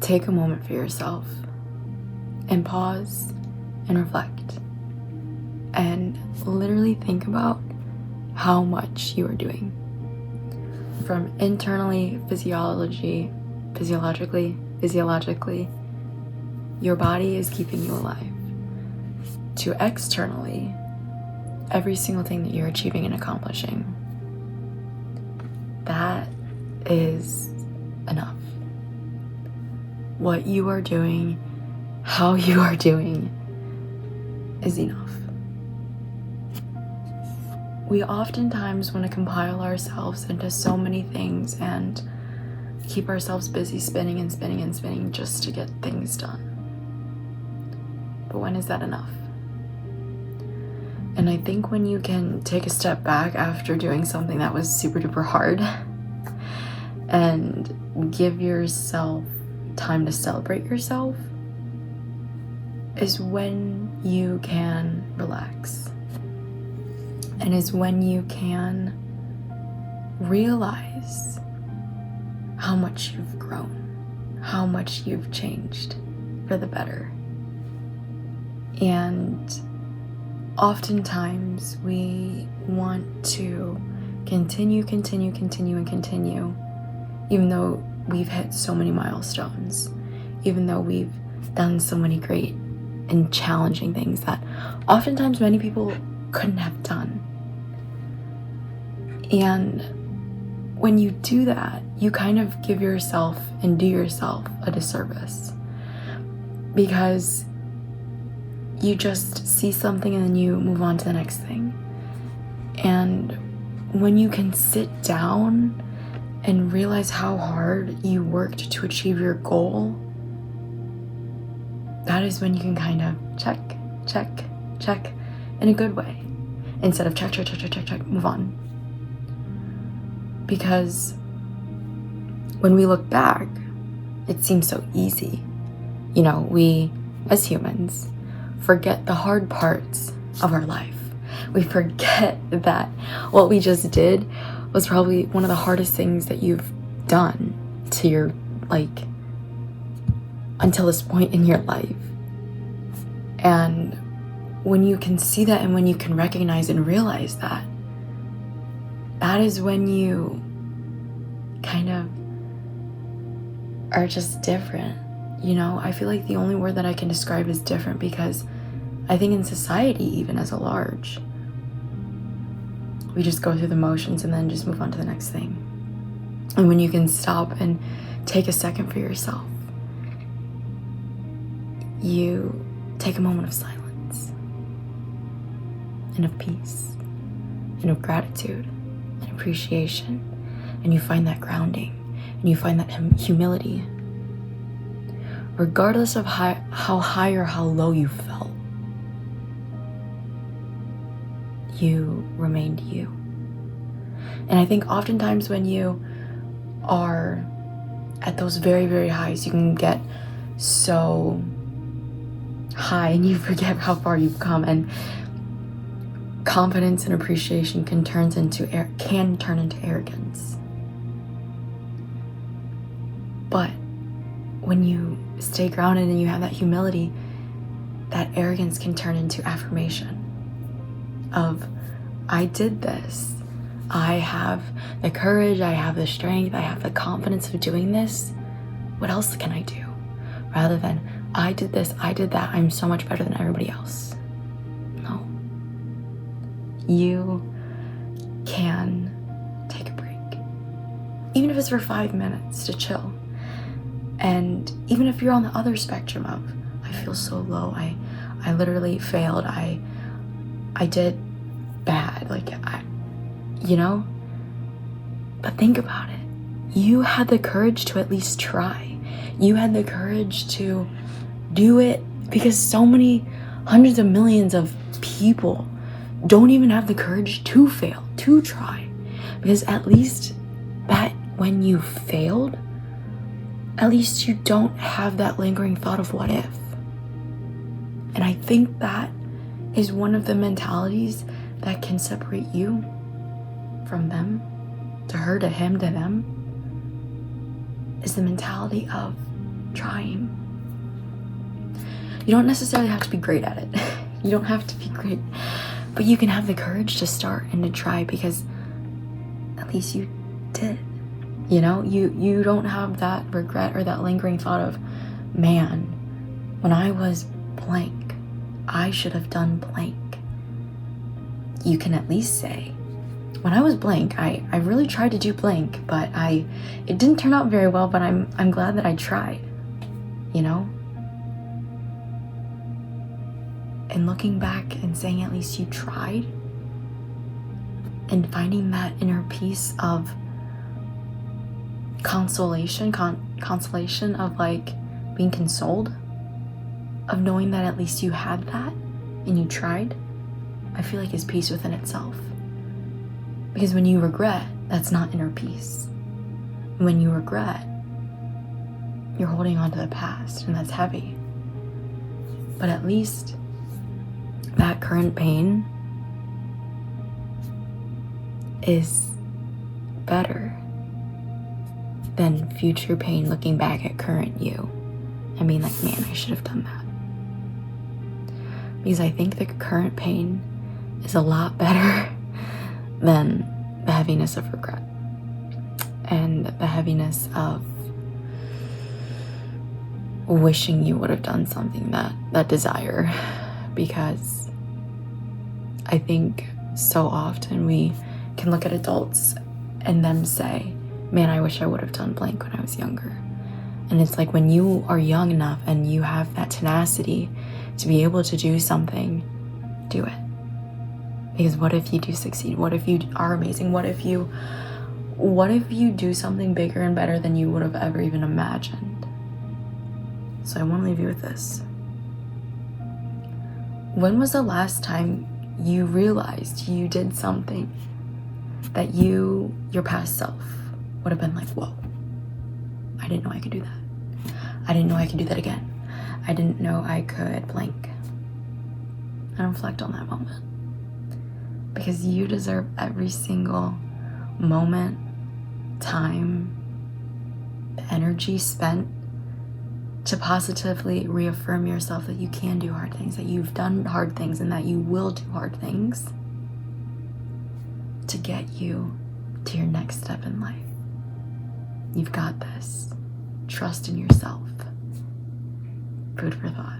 take a moment for yourself and pause and reflect and literally think about how much you are doing. From internally, physiologically, your body is keeping you alive. To externally, every single thing that you're achieving and accomplishing. That is enough. What you are doing, how you are doing, is enough. We oftentimes want to compile ourselves into so many things and keep ourselves busy spinning and spinning and spinning just to get things done. But when is that enough? And I think when you can take a step back after doing something that was super duper hard and give yourself time to celebrate yourself is when you can relax. And is when you can realize how much you've grown, how much you've changed for the better. And oftentimes we want to continue, even though we've hit so many milestones, even though we've done so many great and challenging things that oftentimes many people couldn't have done. And when you do that, you kind of give yourself and do yourself a disservice, because you just see something and then you move on to the next thing. And when you can sit down and realize how hard you worked to achieve your goal, that is when you can kind of check in a good way, instead of check, move on. Because when we look back, it seems so easy. You know, we, as humans, forget the hard parts of our life. We forget that what we just did was probably one of the hardest things that you've done to your, until this point in your life. And when you can see that and when you can recognize and realize that, that is when you kind of are just different. You know, I feel like the only word that I can describe is different, because I think in society, even as a large, we just go through the motions and then just move on to the next thing. And when you can stop and take a second for yourself, you take a moment of silence and of peace and of gratitude and appreciation, and you find that grounding and you find that humility, regardless of how high or how low you felt. You remained you. And I think oftentimes when you are at those very, very highs, you can get so high and you forget how far you've come, and confidence and appreciation can turn into arrogance. But when you stay grounded and you have that humility, that arrogance can turn into affirmation of, I did this. I have the courage, I have the strength, I have the confidence of doing this. What else can I do? Rather than, I did this, I did that, I'm so much better than everybody else. No. You can take a break. Even if it's for 5 minutes to chill. And even if you're on the other spectrum of, I feel so low, I literally failed, I did bad, but think about it. You had the courage to at least try. You had the courage to do it, because so many hundreds of millions of people don't even have the courage to fail, to try. Because at least that when you failed, at least you don't have that lingering thought of what if. And I think that is one of the mentalities that can separate you from them, to her, to him, to them, is the mentality of, trying. You don't necessarily have to be great at it. You don't have to be great, but you can have the courage to start and to try, because at least you did. You know, you don't have that regret or that lingering thought of, man, when I was blank, I should have done blank. You can at least say, when I was blank, I really tried to do blank, but it didn't turn out very well, but I'm glad that I tried, you know? And looking back and saying at least you tried, and finding that inner peace of consolation of like being consoled, of knowing that at least you had that and you tried, I feel like is peace within itself. Because when you regret, that's not inner peace. When you regret, you're holding on to the past, and that's heavy. But at least that current pain is better than future pain looking back at current you and being like, man, I should have done that. Because I think the current pain is a lot better than the heaviness of regret and the heaviness of wishing you would have done something, that desire. Because I think so often we can look at adults and them say, man, I wish I would have done blank when I was younger. And it's like, when you are young enough and you have that tenacity to be able to do something, do it. Because what if you do succeed? What if you are amazing? What if you do something bigger and better than you would have ever even imagined? So I want to leave you with this. When was the last time you realized you did something that your past self would have been like, whoa, I didn't know I could do that. I didn't know I could do that again. I didn't know I could blank. And reflect on that moment. Because you deserve every single moment, time, the energy spent to positively reaffirm yourself that you can do hard things, that you've done hard things, and that you will do hard things to get you to your next step in life. You've got this. Trust in yourself. Food for thought.